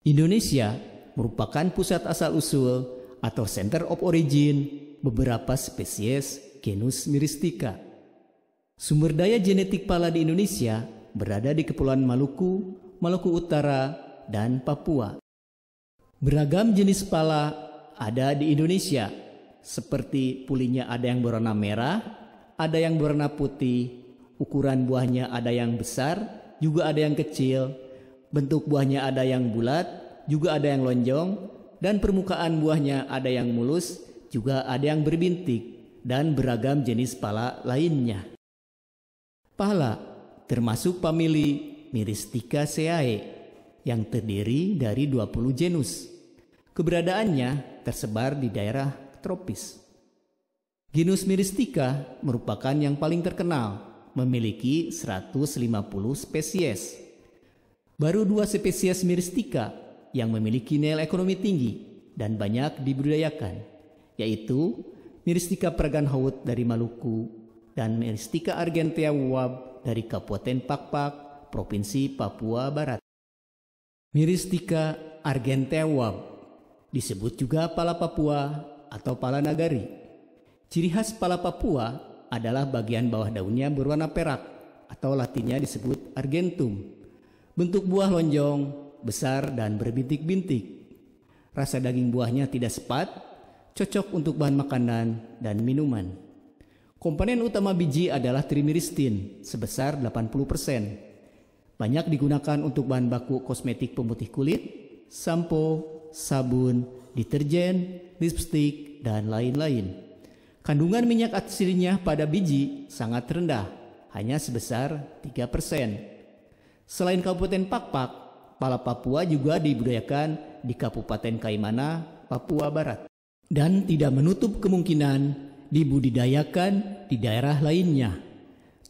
Indonesia merupakan pusat asal-usul atau center of origin beberapa spesies genus Myristica. Sumber daya genetik pala di Indonesia berada di Kepulauan Maluku, Maluku Utara, dan Papua. Beragam jenis pala ada di Indonesia, seperti pulinya ada yang berwarna merah, ada yang berwarna putih, ukuran buahnya ada yang besar, juga ada yang kecil, bentuk buahnya ada yang bulat, juga ada yang lonjong, dan permukaan buahnya ada yang mulus, juga ada yang berbintik, dan beragam jenis pala lainnya. Pala termasuk famili Myristicaceae yang terdiri dari 20 genus. Keberadaannya tersebar di daerah tropis. Genus Myristica merupakan yang paling terkenal, memiliki 150 spesies. Baru 2 spesies Myristica yang memiliki nilai ekonomi tinggi dan banyak dibudidayakan, yaitu Myristica praganhaut dari Maluku dan Myristica argentea wab dari Kabupaten Pakpak, Provinsi Papua Barat. Myristica argentea wab disebut juga pala Papua atau pala nagari. Ciri khas pala Papua adalah bagian bawah daunnya berwarna perak atau latinnya disebut argentum. Bentuk buah lonjong, besar dan berbintik-bintik. Rasa daging buahnya tidak sepat, cocok untuk bahan makanan dan minuman. Komponen utama biji adalah trimyristin sebesar 80%. Banyak digunakan untuk bahan baku kosmetik pemutih kulit, sampo, sabun, deterjen, lipstik, dan lain-lain. Kandungan minyak aslinya pada biji sangat rendah, hanya sebesar 3%. Selain Kabupaten Pakpak, pala Papua juga dibudidayakan di Kabupaten Kaimana, Papua Barat. Dan tidak menutup kemungkinan dibudidayakan di daerah lainnya,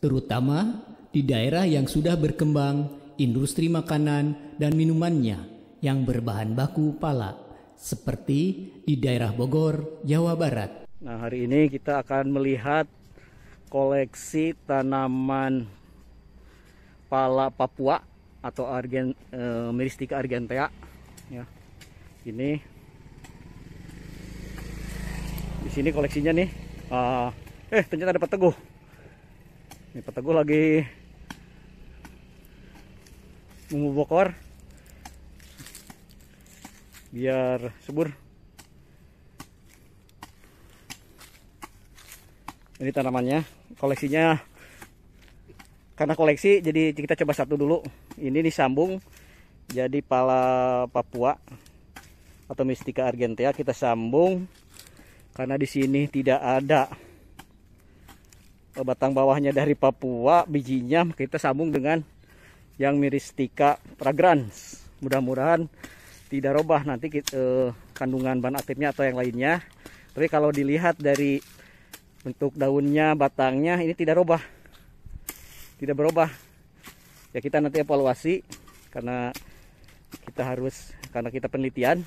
terutama di daerah yang sudah berkembang industri makanan dan minumannya yang berbahan baku pala, seperti di daerah Bogor, Jawa Barat. Nah, hari ini kita akan melihat koleksi tanaman pala Papua atau Myristica argentea. Ya, ini di sini koleksinya nih. Ternyata ada peteguh. Ini peteguh lagi membokor biar subur. Ini tanamannya, koleksinya. Karena koleksi, jadi kita coba satu dulu. Ini disambung jadi pala Papua atau Myristica argentea. Kita sambung karena di sini tidak ada batang bawahnya dari Papua, bijinya kita sambung dengan yang Myristica fragrans. Mudah-mudahan tidak robah nanti kandungan bahan aktifnya atau yang lainnya. Tapi kalau dilihat dari bentuk daunnya, batangnya, ini tidak robah, tidak berubah. Ya kita nanti evaluasi karena kita penelitian.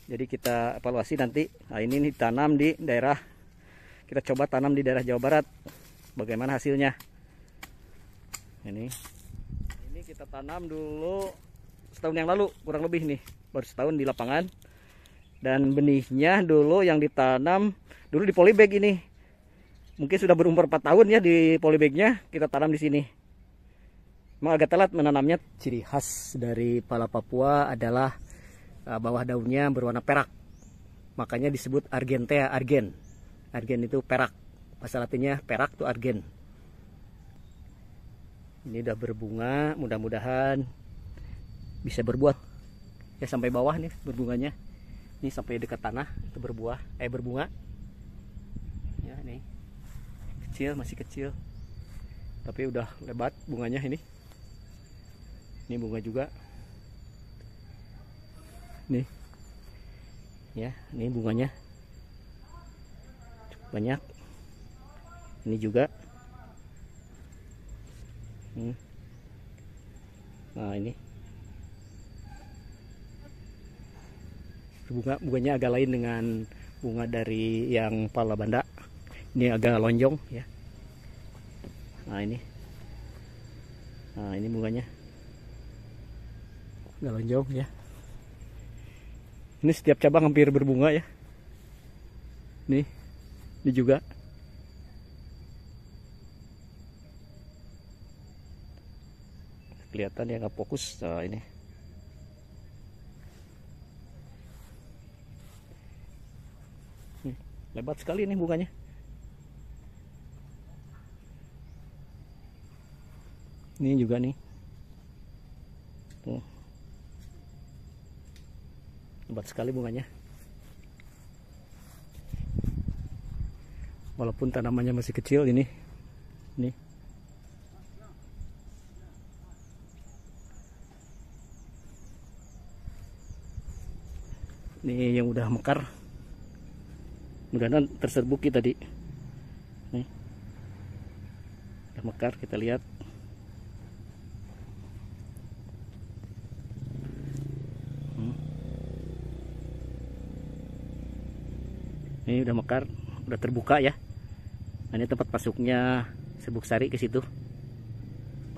Jadi kita evaluasi nanti. Nah, ini ditanam di daerah, kita coba tanam di daerah Jawa Barat. Bagaimana hasilnya? Ini kita tanam dulu setahun yang lalu, kurang lebih nih, baru setahun di lapangan. Dan benihnya dulu yang ditanam dulu di polybag ini. Mungkin sudah berumur 4 tahun ya di polybagnya, kita tanam di sini. Memang agak telat menanamnya. Ciri khas dari pala Papua adalah bawah daunnya berwarna perak, makanya disebut argentea, argen. Argen itu perak, bahasa latinnya perak itu argen. Ini udah berbunga, mudah-mudahan bisa berbuah. Ya sampai bawah nih berbunganya. Ini sampai dekat tanah itu berbunga. Ya nih, kecil, masih kecil, tapi udah lebat bunganya ini. Ini bunga juga. Nih, ya, ini bunganya banyak. Ini juga. Nah ini bunganya agak lain dengan bunga dari yang pala Banda. Ini agak lonjong ya. Nah ini bunganya. nggak lonjong ya. Ini setiap cabang hampir berbunga ya. Ini juga. Kelihatan ya, nggak fokus. Nah, ini. Lebat sekali nih bunganya. Ini juga nih. Tuh. Lebat sekali bunganya. Walaupun tanamannya masih kecil ini. Nih. Ini yang udah mekar. Mudah-mudahan terserbuki tadi. Nih. Udah mekar, kita lihat. Ini udah mekar, udah terbuka ya. Nah, ini tempat masuknya serbuk sari ke situ.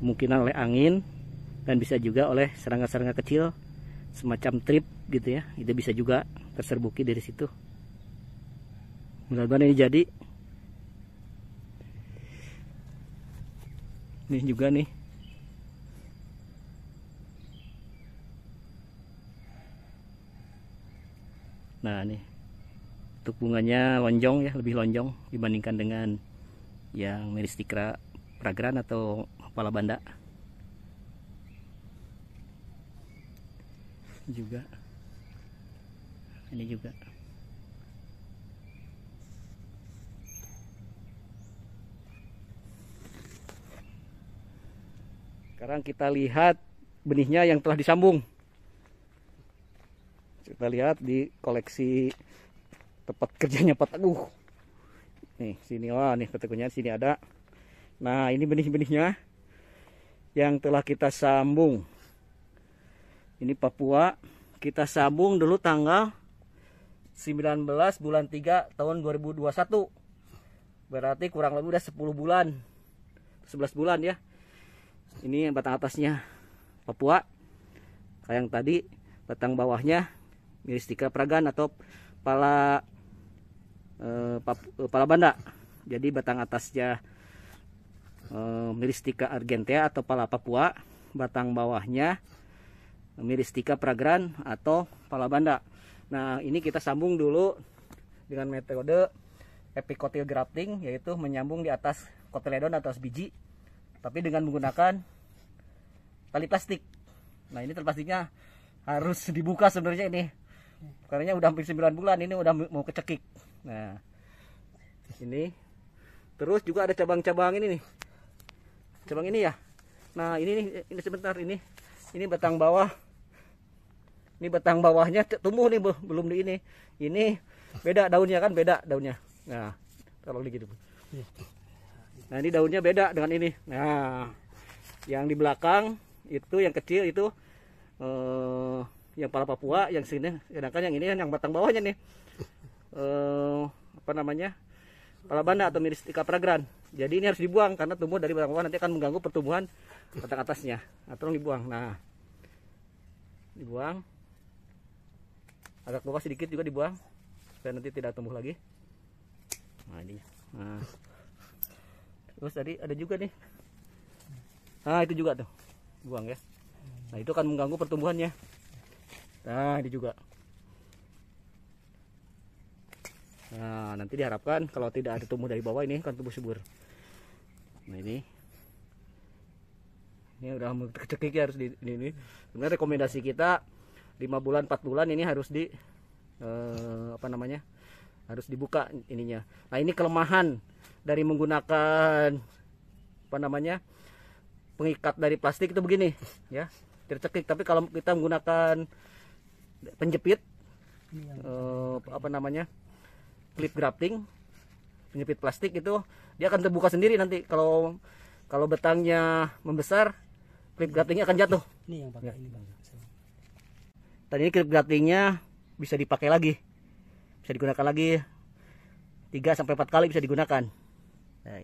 Kemungkinan oleh angin dan bisa juga oleh serangga-serangga kecil semacam trip gitu ya. Itu bisa juga terserbuki dari situ. Mudah-mudahan ini jadi. Ini juga nih. Nah, nih. Untuk bunganya lonjong ya, lebih lonjong dibandingkan dengan yang Myristicra fragrans atau kepala banda. Juga. Ini juga. Sekarang kita lihat benihnya yang telah disambung. Kita lihat di koleksi tempat kerjanya Pak Teguh. Nih, sini wah nih keteguhnya sini ada. Nah, ini benih-benihnya yang telah kita sambung. Ini Papua, kita sambung dulu tanggal 19 bulan 3 tahun 2021. Berarti kurang lebih udah 10 bulan. 11 bulan ya. Ini batang atasnya Papua. Kayak yang tadi batang bawahnya Myristicra fragrans atau pala banda. Jadi batang atasnya Myristicra argentea atau pala Papua, batang bawahnya Myristicra fragrans atau pala banda. Nah, ini kita sambung dulu dengan metode epikotil grafting, yaitu menyambung di atas kotyledon atau atas biji, tapi dengan menggunakan tali plastik. Nah, ini tali plastiknya harus dibuka sebenarnya ini. Karena udah hampir 9 bulan, ini udah mau kecekik. Nah, ini terus juga ada cabang-cabang ini nih. Cabang ini ya. Nah, ini sebentar ini batang bawah. Ini batang bawahnya tumbuh nih, belum di ini. Ini beda daunnya kan, beda daunnya. Nah, kalau gitu. Nah, ini daunnya beda dengan ini. Nah, yang di belakang itu yang kecil itu yang pala Papua, yang sini, sedangkan yang ini yang batang bawahnya nih apa namanya, pala banda atau Myristicra fragrans. Jadi ini harus dibuang karena tumbuh dari batang bawah, nanti akan mengganggu pertumbuhan batang atasnya. Nah, tolong dibuang. Nah, dibuang agak bawah sedikit juga dibuang supaya nanti tidak tumbuh lagi. Nah, ini. Nah, terus tadi ada juga nih. Nah, itu juga tuh buang ya. Nah, itu akan mengganggu pertumbuhannya. Nah, ini juga. Nah, nanti diharapkan kalau tidak ada tumbuh dari bawah, ini akan tumbuh subur. Nah, ini udah kecekik ya, harus di ini. Sebenarnya rekomendasi kita 5 bulan 4 bulan ini harus di apa namanya? Harus dibuka ininya. Nah, ini kelemahan dari menggunakan apa namanya? Pengikat dari plastik itu begini ya, tercekik. Tapi kalau kita menggunakan penjepit apa namanya, clip grafting, penjepit plastik, itu dia akan terbuka sendiri nanti. Kalau batangnya membesar, clip graftingnya akan jatuh. Ini yang pakai ini Bang. Tadi ini clip graftingnya bisa dipakai lagi, bisa digunakan lagi 3 sampai 4 kali bisa digunakan. Nah,